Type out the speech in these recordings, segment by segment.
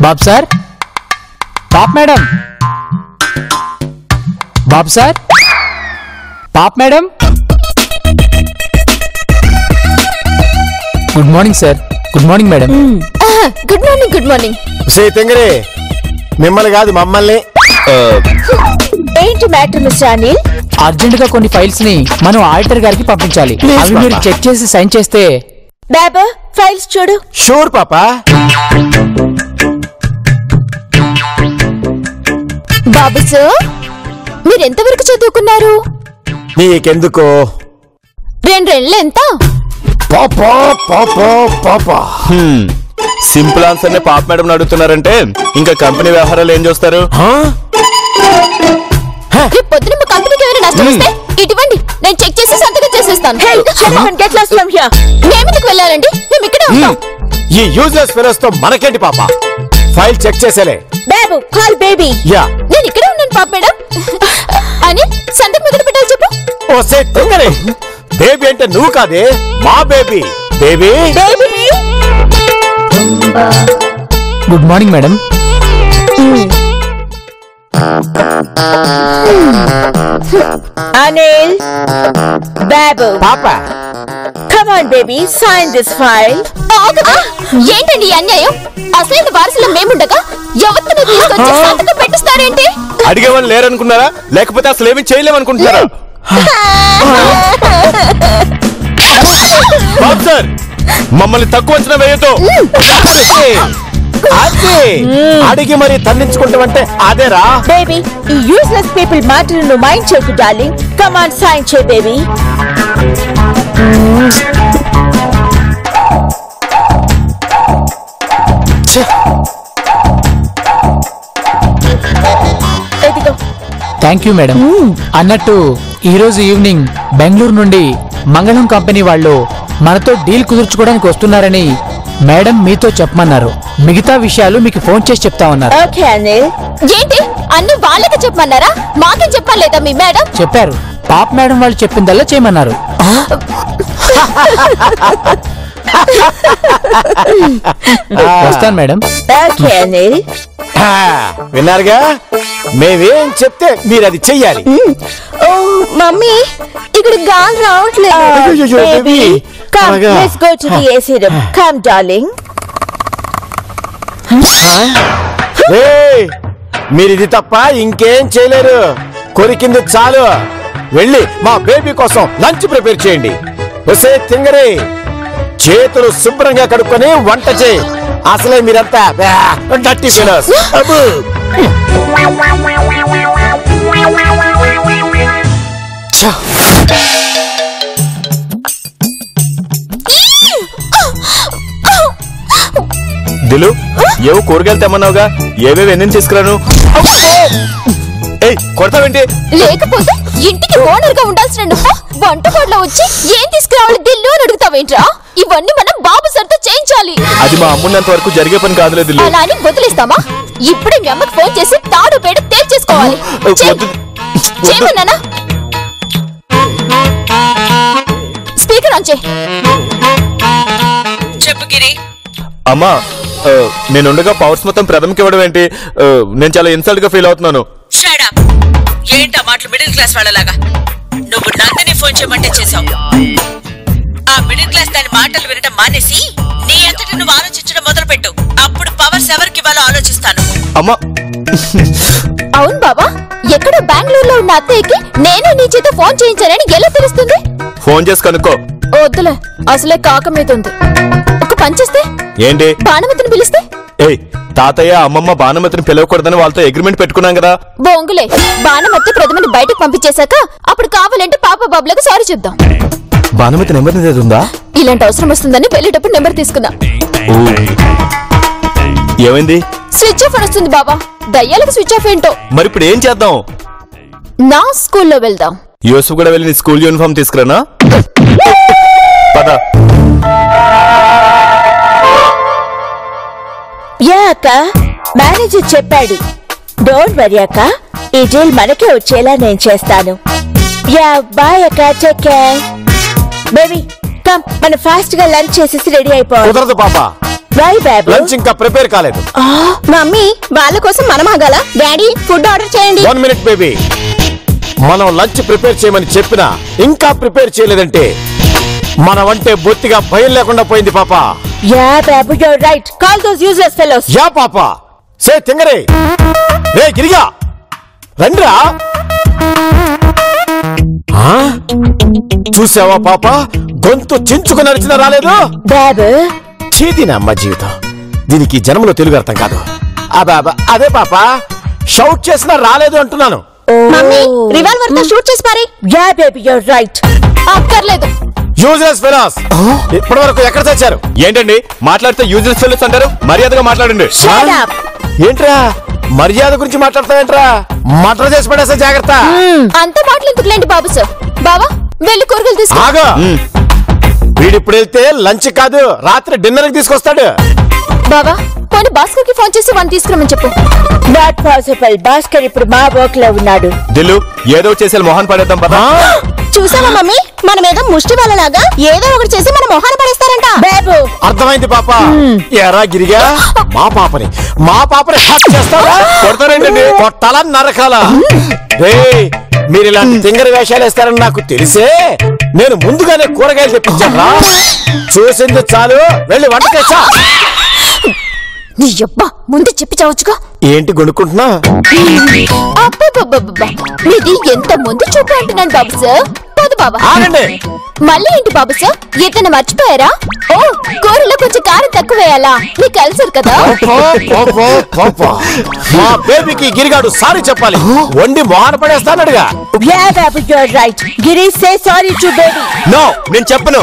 బాబు sir, పాప్ madam, బాబు sir, పాప్ madam. Good morning sir. Good morning madam. Good morning. Good morning. తెంగరే, మిమ్మల్ని కాదు మమ్మల్ని. ఏంటి మ్యాటర్ మిస్టర్ అనిల్? అర్జెంట్ గా కొన్ని ఫైల్స్ ని మనం ఆడిటర్ గారికి పంపించాలి. అవి మీరు చెక్ చేసి సైన్ చేస్తే. బాబా, ఫైల్స్ చూడు. షూర్ పాపా. బాబు సార్, మీరు ఎంతవరకు చదువుకున్నారు? నీకెందుకు? రెండేళ్ళు ఎంత? పాపా పాపా పాపా. సింపుల్ ఆన్సర్ నే పాప మేడం అడుగుతున్నారంటే ఇంకా కంపెనీ వ్యవహారాలు ఏం చూస్తారు? రేపు పొద్దున మా కంపెనీకి ఏమైనా నష్టం వస్తే ఇటువంటి నేను చెక్ చేసి సంతకం చేసేస్తాను. మేమెందుకు వెళ్ళాలండి? మేము ఇక్కడే ఉంటాం. ఈ యూజ్లెస్ ఫెలోస్ తో మనకేంటి పాపా? ఫైల్ చెక్ చేసేలే. బాబు, కాల్ బేబీ. యా, నేను ఇక్కడే ఉన్నాను పాప మేడం. అని సంతకం మొదలు పెట్టాలి చెప్పు. ఓసే తెంగరే, బేబీ అంటే నువ్వు కాదే, మా baby. Baby baby. Good morning madam. Anil, బాబు, పాపా, come on baby, sign this file. ఏంటండి ఈ అన్యాయం? అసలు వారసులో మేముండగా ఎవరిని తీసుకొచ్చి సంతకం పెట్టిస్తారేంటి? అడిగేవాళ్ళు లేరనుకున్నారా, లేకపోతే అసలు ఏమి చేయలేమనుకుంటున్నారా? బాబు సార్, మమ్మల్ని తక్కువ అంచనా వేయొద్దు. అదే అడిగి మరి తన్నించుకుంటామంటే అదేరా. బేబీ, ఈ యూజ్లెస్ పీపుల్ మాటలు నువ్వు మైండ్ చేయకు డార్లింగ్. కమ్ ఆన్, సైన్ చేయి బేబీ. Thank you madam. అన్నట్టు ఈ రోజు ఈవినింగ్ బెంగళూరు నుండి మంగళం కంపెనీ వాళ్ళు మనతో డీల్ కుదుర్చుకోవడానికి వస్తున్నారని మేడం మీతో చెప్పమన్నారు. మిగతా విషయాలు మీకు ఫోన్ చేసి చెప్తామన్నారు. ఏంటి అన్ని వాళ్ళకి చెప్పమన్నారా? మాకేం చెప్పలేదా మీ మేడం? చెప్పారు. పాప్ మేడం వాళ్ళు చెప్పిందల్లా చేయమన్నారు. వస్తాను మేడం. విన్నారుగా, మేమేం చెప్తే మీరు అది చెయ్యాలి. మమ్మీ, ఇక్కడ గాలి రావట్లేదు. Come, let's go to the AC room. Come, darling. మీరిది తప్ప ఇంకేం చేయలేరు. కొరికింది చాలు. వెళ్ళి మా బేబీ కోసం లంచ్ ప్రిపేర్ చేయండి. వసే తింగరే, చేతులు శుభ్రంగా కడుక్కొని వంట చేయి. అసలే మీరంతా డర్టీ ఫెలోస్. దిలు, ఏవో కూరగాయలు తెమ్మన్నావుగా, ఏవేవి ఎన్ని తీసుకురాను? కొడతావేంటి? లేకపోతే ఇంటికి ఓనర్ గా ఉండాల్సిన నువ్వు వంటగదిలో వచ్చి ఏం తీసుకురావాలి దిల్లు అని అడుగుతావేంట్రా? ఇవన్నీ మనం బాబు సార్తో చేయించాలి. అది మా అమ్మున్నంత వరకు జరిగే పని కాదులే దిల్లు. అలా అని వదిలేస్తామా? ఇప్పుడే మీ అమ్మకి ఫోన్ చేసి తాడు పేడ తేల్చేసుకోవాలి. చేయమన్నానా? స్పీకర్ ఆన్ చేయి. చెప్పు గిరి. అమ్మా, నేనుండగా పవర్స్ మొత్తం ప్రథమకి ఇవ్వడం ఏంటి? నేను చాలా ఇన్సల్ట్ గా ఫీల్ అవుతున్నాను. Shut up. ఏంటా మాటలు మిడిల్ క్లాస్ వాళ్ళలాగా? నువ్వు నందిని ఫోన్ చేయమంటే చేసావు. ఆ మిడిల్ క్లాస్ దాని మాటలు వినడం మానేసి నీ అంతటి నువ్వు ఆలోచించడం మొదలు పెట్టు. అప్పుడు పవర్స్ ఎవరికి ఇవ్వాలో ఆలోచిస్తాను. అమ్మా, అవును బాబా, ఎక్కడో బెంగళూరులో ఉన్న అత్తయ్యకి నేనే నీ చేత ఫోన్ చేయించానని ఎలా తెలుస్తుంది? ఫోన్ చేసి కనుక్కో. వద్దులే, అసలే కాక మీద ఉంది. ఒక పని చేస్తే ఏంటి? భానుమతిని పిలిస్తే? తాతయ్య అమ్మమ్మ భానుమతిని పిలవకూడదని వాళ్ళతో అగ్రిమెంట్ పెట్టుకున్నాం కదా. బొంగులే, భానుమతి ప్రథమని బయటకు పంపించేశాక అప్పుడు కావాలంటే పాప బాబులకు సారీ చెప్దాం. భానుమతి నెంబర్ ఉందా? ఇలాంటి అవసరం వస్తుందని వెళ్ళేటప్పుడు నెంబర్ తీసుకున్నా. ఏమైంది? స్విచ్ ఆఫ్ అని వస్తుంది బాబా. దయ్యాలకు స్విచ్ ఆఫ్ ఏంటో. మరి ఇప్పుడు ఏం చేద్దాం? నా స్కూల్లో వెళ్దాం. యూసుఫ్ కూడా వెళ్ళి నీ స్కూల్ యూనిఫామ్ తీసుకురానా? పద. యా అక్క, మేనేజర్ చెప్పాడు. డోంట్ వరీ అక్క, ఈ డీల్ మనకే వచ్చేలా నేను చేస్తాను. యా బాయ్ అక్క, టేక్ కేర్. బేబీ కమ్, మనం ఫాస్ట్ గా లంచ్ చేసేసి రెడీ అయిపోవాలి. కుదరదు పాపా, వై బాబు లంచ్ ఇంకా ప్రిపేర్ కాలేదు. మమ్మీ వాళ్ళ కోసం మనం ఆగాల. డాడీ ఫుడ్ ఆర్డర్ చేయండి. 1 minute బేబీ. మనం లంచ్ ప్రిపేర్ చేయమని చెప్పినా ఇంకా ప్రిపేర్ చేయలేదంటే మనమంటే బొత్తిగా భయం లేకుండా పోయింది పాప. యా బాబు you are right. Call those useless fellows. Yeah పాప. సే తింగరే. రే గిరిగా రండిరా. చూసావా పాప, గొంతు చించుకుని నడిచిన రాలేదు. బాబు చేదినమ్మ జీవితం, దీనికి జన్మలో తెలుగు అర్థం కాదు. అదే పాప, షౌట్ చేసినా రాలేదు అంటున్నాను. మమ్మీ రివాల్వర్ తో షూట్ చేసి పారే. Yeah baby you are right. అక్కర్లేదు. యూజ్లెస్ ఫెలోస్, ఇప్పటి వరకు ఎక్కడ తెచ్చారు? ఏంటండి మాట్లాడితే యూజ్లెస్ ఫెలోస్ అంటారు? మర్యాదగా మాట్లాడండి. Shut up. ఏంట్రా మర్యాద గురించి మాట్లాడతావేంట్రా? మటర్ చేసి పడేసా జాగ్రత్త. అంత మాటలు ఎందుకులేండి బాబు సార్. బావా వెళ్ళి కూరగాయలు తీసుకో. ఆగా, వీడిప్పుడు వెళ్తే లంచ్ కాదు రాత్రి డిన్నర్ కి తీసుకొస్తాడు. బావా పోనీ భాస్కర్ కి ఫోన్ చేసి వాడిని తీసుకురమని చెప్పు. Not possible. భాస్కర్ ఇప్పుడు మా వర్క్ లో ఉన్నాడు. దిల్లు ఏదో చేసేది మొహన్ పడేద్దాం పదా. చూసావా మమ్మీ, మనం ఏదో ముష్టి వాళ్ళలాగా ఏదో ఒకటి చేసి మన మొహాన్ని పడేస్తారంట. బాబు అర్థమైంది పాప. ఎరా గిరిగా, మా పాపని హత్య చేస్తావా? కొడతారేంటండి? కొట్టాలా నరకాలా? మీరు ఇలాంటి తింగర వేషాలు వేస్తారని నాకు తెలిసే నేను ముందుగానే కూరగాయలు తెప్పించాను. చూసింది చాలు, వెళ్ళి వంట చేసా. నీ అబ్బా ముందు చెప్పి చావచ్చుగా. ఏంటి గొనుక్కుంటున్నా? మీది ఎంత ముందు చూపు అంటున్నాను బాబు సార్. పోదు బాబా. ఆగండి. మళ్ళీ ఏంటి బాబు సార్, ఏదైనా మర్చిపోయారా? ఓ కూరలో కొంచెం కారం తక్కువ వేయాలా? మీకు కలిసారు కదా. మా బేబీకి గిరిగాడు సారీ చెప్పాలి, వండి మొహాన పడేస్తానడుగా. నో, నేను చెప్పను.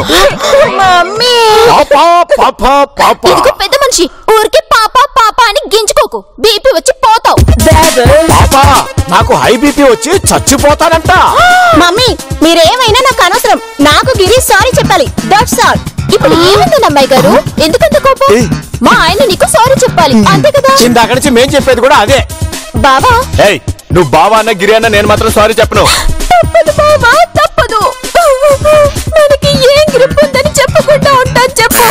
మమ్మీ ఇదిగో పెద్ద మనిషి, ఊరికే పాప పాప అని గింజుకోకు, బీపీ వచ్చి పోతావు. పాపా నాకు హై బీపీ వచ్చి చచ్చిపోతానంట. మమ్మీ మీరేమైనా నాకు అనవసరం, నాకు గిరి సారీ చెప్పాలి. That's all. ఇప్పుడు ఏముందని అమ్మాయి గారు, ఎందుకంత కోపం? మా ఆయన నీకు సారీ చెప్పాలి, అంతే కదా. ఇందాక నుంచి మేం చెప్పేది కూడా అదే. బావా ఏయ్, నువ్వు బావా అన్న గిరి అన్న నేను మాత్రం సారీ చెప్పను. తప్పదు బావా తప్పదు. మనకి ఏం గ్రిప్ ఉందని చెప్పకుండా ఉంటాను చెప్పు.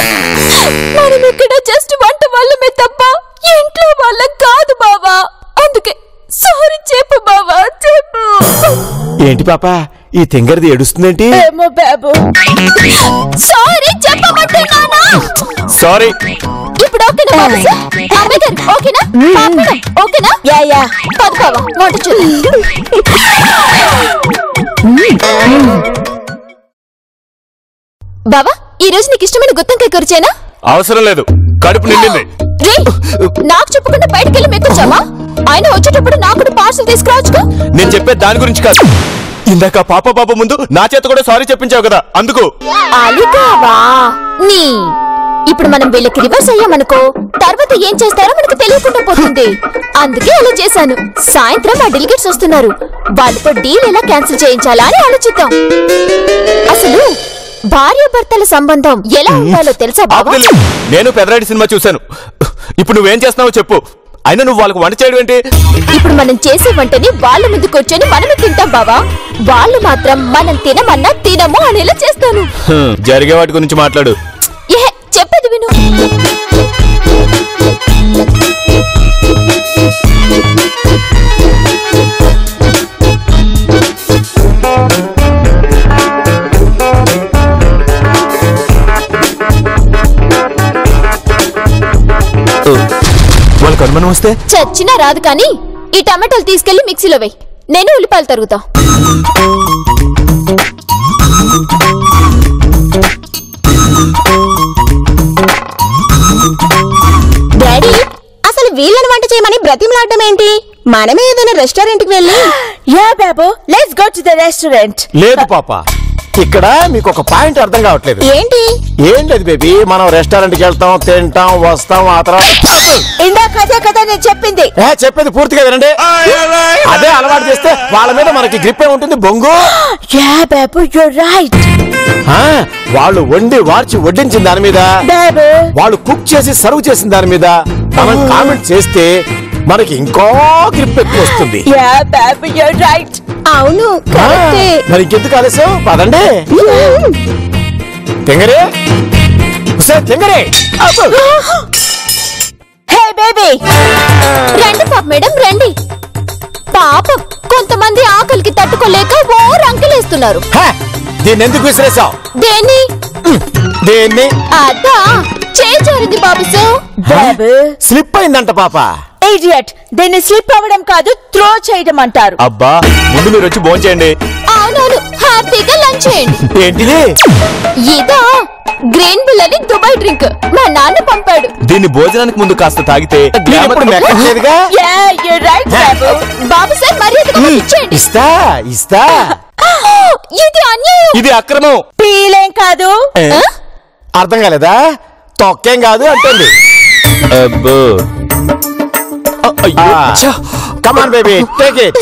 మనం ఇక్కడ జస్ట్ వంట వాళ్ళమే తప్ప ఇంట్లో వాళ్ళం కాదు బావా. అందుకే సారీ చెప్పు బావా, చెప్పు. ఏంటి పాపా ఈ తింగరిది ఏడుస్తుందేంటి? ఏమో బాబు, సారీ చెప్పమంటున్నానా. సారీ. ఇప్పుడు ఓకేనా బాబు సార్? అమ్మాయి గారు ఓకేనా? పాపడం ఓకేనా? Yeah yeah. పద బావా వంట చూద్దాం. బావా ఈ రోజు నీకు ఇష్టమైన గుత్తంకాయ కూర చేయనా? అవసరం లేదు, కడుపు నిండింది. రే నాకు చెప్పకుండా బయటికి వెళ్ళి మెక్కొచ్చావా? ఆయన వచ్చేటప్పుడు నాకు పార్సల్ తీసుకురావచ్చుగా. నేను చెప్పేది దాని గురించి కాదు. ఇందాక పాప ముందు నా చేత కూడా సారీ చెప్పించావు కదా, అందుకు. అలిగావా నీ? ఇప్పుడు మనం వీళ్ళకి రివర్స్ అయ్యామనుకో, తర్వాత ఏం చేస్తారో మనకు తెలియకుండా పోతుంది. అందుకే అలా చేశాను. సాయంత్రం మా డెలిగేట్స్ వస్తున్నారు, వాళ్ళతో డీల్ ఎలా క్యాన్సిల్ చేయించాలా అని ఆలోచిద్దాం. అసలు భార్యాభర్తల సంబంధం ఎలా ఉండాలో తెలుసా బాబా? నేను పెదరాడి సినిమా చూశాను. ఇప్పుడు నువ్వేం చేస్తున్నావో చెప్పు. అయినా నువ్వు వాళ్ళకి వంట చేయడం ఏంటి? ఇప్పుడు మనం చేసే వంటని వాళ్ళ ముందు కూర్చొని మనమే తింటాం బావా. వాళ్ళు మాత్రం మనం తినమన్నా తినము అనేలా చేస్తాను. జరిగే వాటి గురించి మాట్లాడు. ఏ చెప్పేది విను. వాళ్ళకి అనుమానం వస్తే చచ్చినా రాదు కానీ ఈ టమాటాలు తీసుకెళ్లి మిక్సీలో వేయి, నేను ఉల్లిపాయలు తరుగుతా. డాడీ అసలు వీళ్ళని వంట చేయమని బ్రతిమలాడడం ఏంటి? మనమే ఏదైనా రెస్టారెంట్ కి వెళ్ళి. Yeah Babu let's go to the restaurant. లేదు పాప, ఇక్కడ మీకు ఒక పాయింట్ అర్థం కావట్లేదు. ఏంటి? ఏం లేదు బేబీ, మనం రెస్టారెంట్ కి వెళ్తాం, తింటాం, వస్తాం, ఆ తర్వాత ఇందాక అదే కదా నేను చెప్పింది. చెప్పేది పూర్తిగా వినండి. అదే అలవాటు చేస్తే వాళ్ళ మీద మనకి గ్రిప్ ఉంటుంది బొంగు. యా బాబు యు ఆర్ రైట్. వాళ్ళు వండి వార్చి వడ్డించిన దాని మీద, వాళ్ళు కుక్ చేసి సర్వ్ చేసిన దాని మీద మనం కామెంట్ చేస్తే మనకి ఇంకో గ్రిప్ ఎక్కువ వస్తుంది. యా బాబు యు ఆర్ రైట్. అవును కరెక్టే. మరి ఇంకెందుకు ఆలస్యం, పదండి. తింగరే తింగరే హే బేబీ రండి పాప మేడం రండి. పాపం కొంతమంది ఆకలికి తట్టుకోలేక ఓ రంకెలేస్తున్నారు. దీన్ని ఎందుకు విసిరేసావు? దేన్ని? దేన్ని? అదా చేజారింది బాబు సార్. బాబు స్లిప్ అయిందంట పాప. ఇడియట్, దీన్ని స్లిప్ అవ్వడం కాదు త్రో చేయడం అంటారు. అబ్బా ముందు మీరు వచ్చి భోంచేయండి. అవునవును, హ్యాపీగా లంచ్ చేయండి. ఏంటిది? ఇదా గ్రీన్ బుల్ అని దుబాయ్ డ్రింక్ మా నాన్న పంపాడు. దీన్ని భోజనానికి ముందు కాస్త తాగితే ఇప్పుడు మెక్కలేదుగా. Yeah, you're right, Babu. Babu sir మర్యాదగా ఇచ్చేయండి. ఇస్తా ఇస్తా. ఇది అన్యాయం. ఇది అక్రమం. పీలేం కాదు. అర్థం కాలేదా? తొక్కేం కాదు అంటుంది. అబ్బో అయ్యో ఛ. Come on baby take it.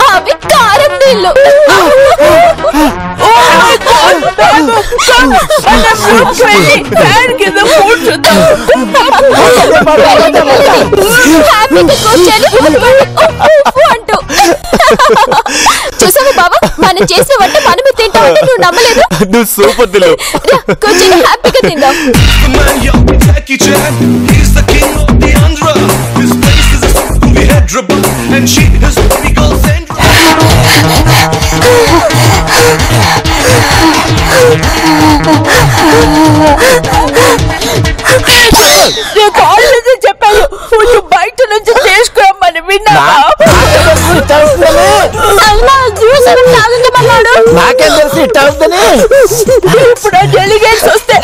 అవి కారం నీళ్ళు. చూసావా బాబా, మనం చేసిన వంట మనమే తింటామంటే నువ్వు నమ్మలేదు. నువ్వు సూపర్ దిలు. కొంచెం హ్యాపీగా తిందాం. And she is legal Sandra. చెప్పాను నువ్వు బయట నుంచి తీసుకురమ్మని విన్నావా? నాకేం తెలిసి ఇట్ అవుతుందని. ఇప్పుడు డెలిగేట్స్ వస్తే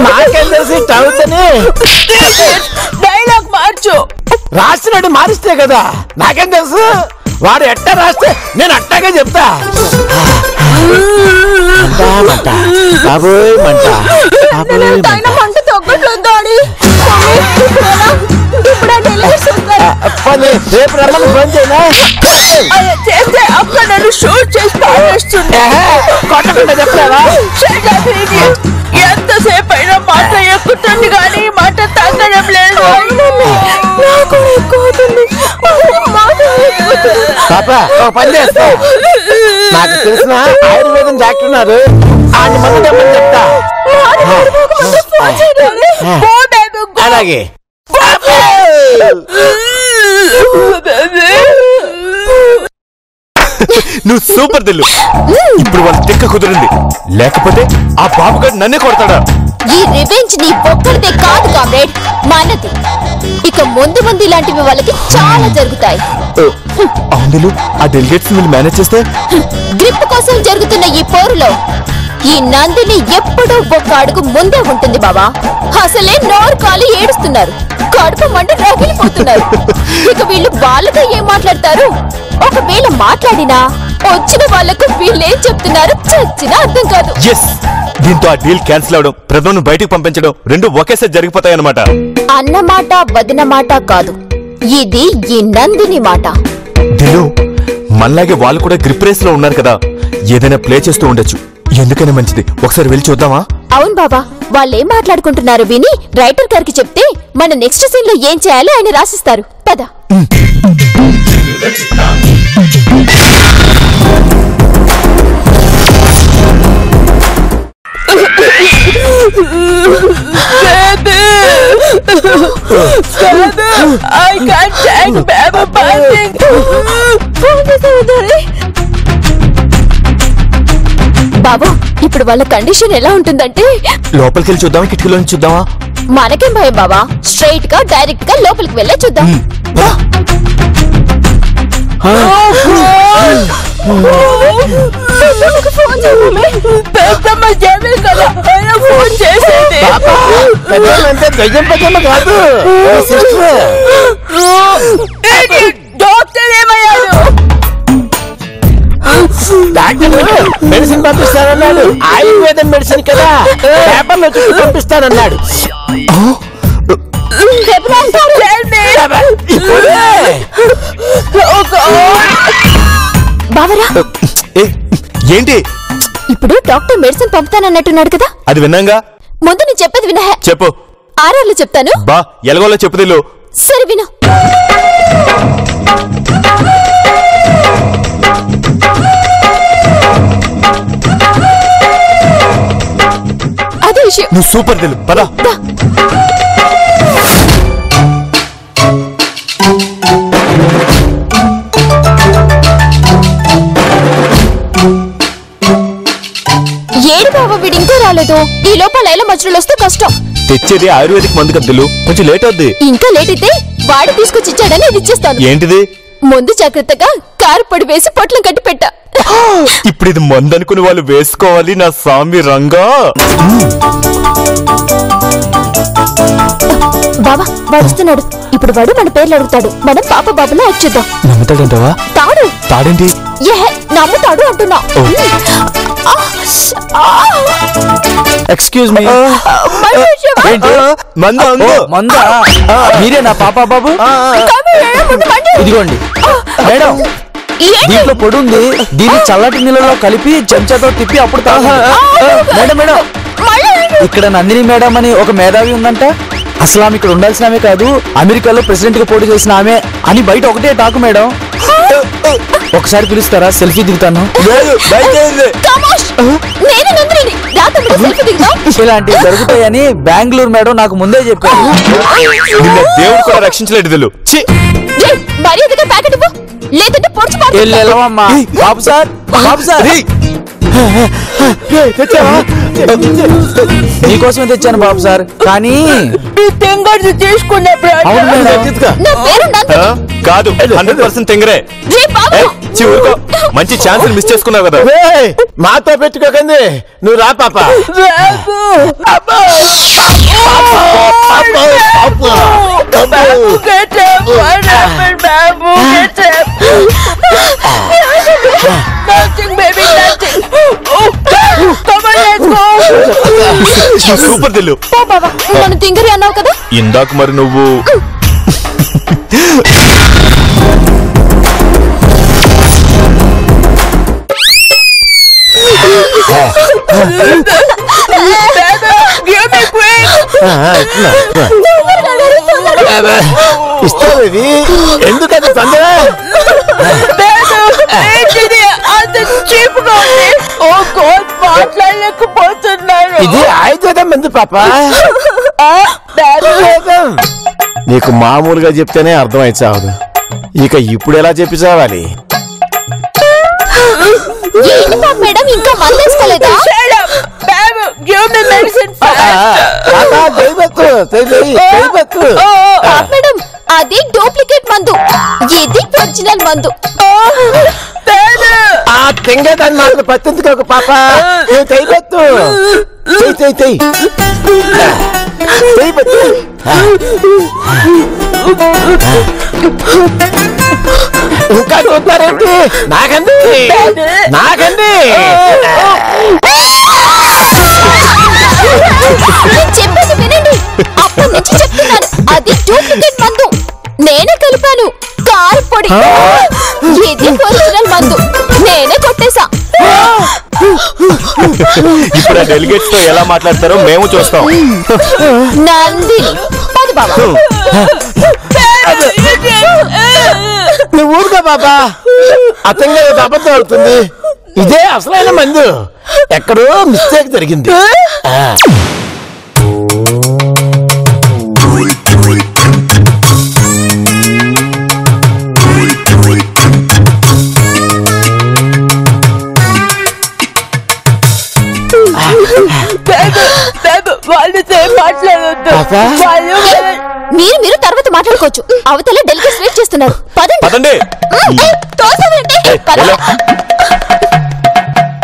నాకేం తెలిసి ఇట్ అవుతుందని. డైలాగ్ మార్చు. రాసినట్టు మారిస్తే కదా. నాకేం తెలుసు? వాడు ఎట్టా రాస్తే నేను అట్టాగే చెప్తా. మంట బాబోయ్ మంట. మంట తగ్గట్లేదు. రేపు రమ్మని ఫోన్ చేయనా? చేస్తే అక్కడ నన్ను షూట్ చేసి పారేస్తుండే. కొట్టకుండా చెప్తావా? ఎంతసేపు అయినా మాట ఎక్కుతుంది కానీ మాట తగ్గడం లేదు. పాప ఒక పని చేస్తా. నాకు తెలిసిన ఆయుర్వేదం డాక్టర్ ఉన్నారు, ఆయన మందు తెమ్మని చెప్తా. అలాగే. నువ్వు సూపర్ దిల్లు. ఇప్పుడు వాళ్ళ తిక్క కుదిరింది, లేకపోతే ఆ బాబుగాడు నన్నే కొడతాడా? ఈ రివెంజ్ నీ ఒక్కరిదే కాదు కామ్రేడ్, మనది. ఇక ముందు ముందు ఇలాంటివి వాళ్ళకి చాలా జరుగుతాయి. అవును, ఆ డెలిగేట్స్ వీళ్ళు మేనేజ్ చేస్తే గ్రిప్ కోసం జరుగుతున్న ఈ పోరులో ఈ నందిని ఎప్పుడూ ఒక్క అడుగు ముందే ఉంటుంది బాబా. అసలే నోరు కాలి ఏడుస్తున్నారు, కడుపు మంట రగిలిపోతున్నారు. ఇక వీళ్ళు వాళ్ళతో ఏం మాట్లాడతారు? ఒకవేళ మాట్లాడినా వచ్చిన వాళ్లకు వీళ్ళేం చెప్తున్నారు చచ్చినా అర్థం కాదు. దీంతో ఆ డీల్ క్యాన్సిల్ అవడం, ప్రధాని బయటకు పంపించడం రెండు ఒకేసారి జరిగిపోతాయన్నమాట. అన్నమాట వదిన మాట కాదు, ఇది ఈ నందిని మాట. దిలు, మనలాగే వాళ్ళు కూడా గ్రిప్ రేస్ లో ఉన్నారు కదా, ఏదైనా ప్లే చేస్తూ ఉండొచ్చు. ఎందుకైనా మంచిది, ఒకసారి వెళ్ళి చూద్దామా? అవును బాబా, వాళ్ళేం మాట్లాడుకుంటున్నారు విని రైటర్ గారికి చెప్తే మన నెక్స్ట్ సీన్ లో ఏం చేయాలో ఆయన రాసిస్తారు. పద. I can't take baby passing. బాబు, ఇప్పుడు వాళ్ళ కండిషన్ ఎలా ఉంటుందంటే, లోపలికి వెళ్ళి చూద్దామా కిటికీలో నుంచి చూద్దామా? మనకేం భయం బాబా, స్ట్రైట్ గా డైరెక్ట్ గా లోపలికి వెళ్ళే చూద్దాం. పెద్దమ్మ జమీ కదా ఆయన ఫోన్ చేసేది. డాక్టర్ ఏమయ్యాడు? మెడిసిన్ పంపిస్తానన్నాడు. ఆయుర్వేదం మెడిసిన్ కదా, పేపర్లో చుట్టూ పంపిస్తానన్నాడు. బావరా ఏంటి ఇప్పుడు డాక్టర్ మెడిసిన్ పంపుతానన్నట్టున్నాడు కదా. అది విన్నాగా. ముందు నేను చెప్పేది వినహ. చెప్పు. ఆర్ఆర్లో చెప్తాను. బా ఎలాగోలా చెప్పుదిల్లు. సరే విను. అదే విషయం. నువ్వు సూపర్ దిల్లు, పదా. ఏడు బాబా వీడు ఇంకా రాలేదు. ఈ లోపల లైల మధ్యలో వస్తే కష్టం. తెచ్చేది ఆయుర్వేదిక్ మందు కద్దులు, కొంచెం లేట్ అవుద్ది. ఇంకా లేట్ అయితే వాడు తీసుకొచ్చి ఇచ్చాడని ఇది ఇచ్చేస్తాను. ఏంటిది? ముందు జాగ్రత్తగా కారు పొడి వేసి పొట్లం కట్టి పెట్టా. ఇప్పుడు ఇది మందు అనుకుని వాళ్ళు వేసుకోవాలి. నా సామి రంగా. బాబా వాడు వస్తున్నాడు. ఇప్పుడు వాడు మన పేర్లు అడుగుతాడు. మనం పాప బాబులా వచ్చేద్దాం. నమ్ముతాడంటావా? తాడు తాడేంటి? నమ్ముతాడు అంటున్నా. Excuse me. మందా? మీరే నా పాపా బాబు? ఇదిగోండి మేడం, దీంట్లో పొడి ఉంది. దీన్ని చల్లటి నీళ్ళలో కలిపి చెంచాతో తిప్పి అప్పుడు తాగండి. మేడం మేడం, ఇక్కడ నందిని మేడం అని ఒక మేధావి ఉందంట. అసలు ఆమె ఇక్కడ ఉండాల్సిన ఆమె కాదు, అమెరికాలో ప్రెసిడెంట్ గా పోటీ చేసిన ఆమె అని బయట ఒకటే టాకు మేడం. ఒకసారి పిలుస్తారా? సెల్ఫీ దిగుతాను. ఇలాంటివి జరుగుతాయని బెంగళూరు మేడం నాకు ముందే చెప్పారు. దేవుడు కూడా రక్షించలేడు దిల్లు. వెళ్ళమ్మా. బాబు సార్, బాబు సార్, నీకోసమే తెచ్చాను బాబు సార్. కానీ కాదు, 100% తెంగరే. ఊరుకో, మంచి ఛాన్స్ మిస్ చేసుకున్నావు కదా. మాతో పెట్టుకోకండి, నువ్వు రా పాప. సూపర్ దిల్లు. నన్ను తింగరి అన్నావు కదా. ఇందాక మరి నువ్వు ఇస్తావేది ఎందుకంటే తొందర మాట్లాడలేకపోతున్నాను. ఇది ఆయుర్వేదం మందు పాప. నీకు మామూలుగా చెప్తేనే అర్థమై చావదు, ఇక ఇప్పుడు ఎలా చెప్పి చావాలి? మేడం ఇంకా మందేసుకోలేదా? మేడం అది డూప్లికేట్ మందు, ఇది ఒరిజినల్ మందు. ఆ తెంగదాన్ని మాత్రం పత్తించుకోక పాప. తెయ్యబెత్తు, ఇంకా చూస్తారేంటి? నాకండి నాకండి చెప్పేది వినండి. అప్పటి నుంచి చెప్తున్నాను, అది డూప్లికేట్ మందు. నేనే కలిపాను కారు పొడి. ఇది ఒరిజినల్ మందు, నేనే కొట్టేశా. ఇప్పుడు డెలిగేట్స్ తో ఎలా మాట్లాడతారో మేము చూస్తాం. నందిని పది బాబా. నువ్వు ఊరుగా బాబా, అతంగా అబద్ధం అవుతుంది. ఇదే అసలైన మందు, ఎక్కడో మిస్టేక్ జరిగింది. మీరు తర్వాత మాట్లాడుకోవచ్చు. అవతల డెలిగేట్స్ వెయిట్ చేస్తున్నారు. పదండి.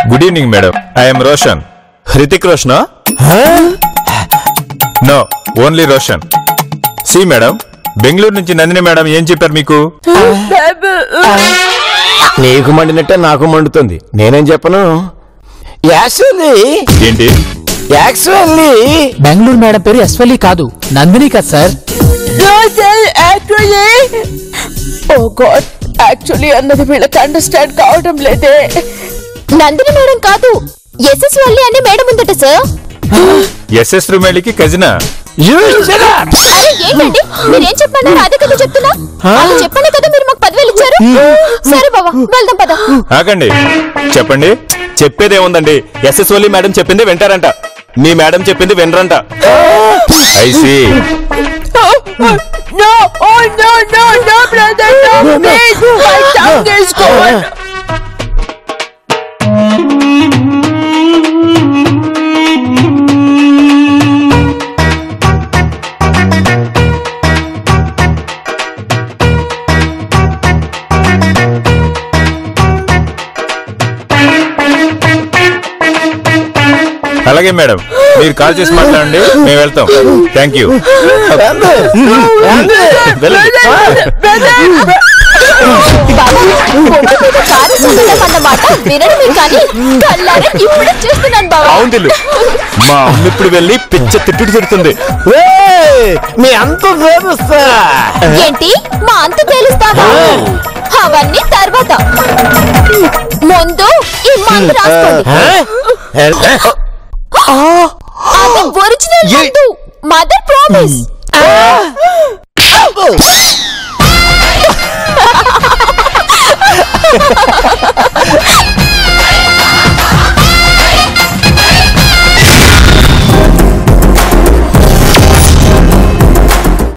Good evening madam, I'm Roshan. Hrithik రోషనా? No, only Roshan. సి మేడం, బెంగళూరు నుంచి నందిని మేడం ఏం చెప్పారు మీకు? నీకు మండినట్టే నాకు మండుతుంది. నేనేం చెప్పను. యాక్చువల్లీ ఏంటి యాక్చువల్లీ బెంగళూరు మేడం పేరు యశ్వలి కాదు, నందిని కదా sir. No, sir, actually. Oh God, actually అన్నది వీళ్ళకి అండర్స్టాండ్ కావడం లేదే. నందిని మేడం కాదు, ఎస్ఎస్ వల్లి అనే మేడం ఉందట సార్. ఎస్ఎస్ రుమేళికి కజినా? అరే ఏంటండి మీరేం చెప్పన్నారు అదే కదా చెప్తున్నా. అలా చెప్పండి కదా మీరు మాకు 10,000 ఇచ్చారు. సరే బాబా వెళ్దాం పద. ఆగండి, చెప్పండి. చెప్పేదేముందండి, ఎస్ఎస్ ఓలీ మేడం చెప్పింది వింటారంట, మీ మేడం చెప్పింది వినరంట. I see No, oh no, no, no, brother, no, please. My tongue is gone. అలాగే మేడం, మీరు కాల్ చేసి మాట్లాడండి, మేము వెళ్తాం. Thank you. అవును, మా అమ్మ ఇప్పుడు వెళ్ళి పిచ్చ తిట్టుడు తిడుతుంది. మీ అంత తెలుస్తా ఏంటి మా అంత తేలుస్తావా? అవన్నీ తర్వాత, ముందు ఈ మందు రాసుకోండి. అది ఒరిజినల్ మందు, మదర్ ప్రామిస్.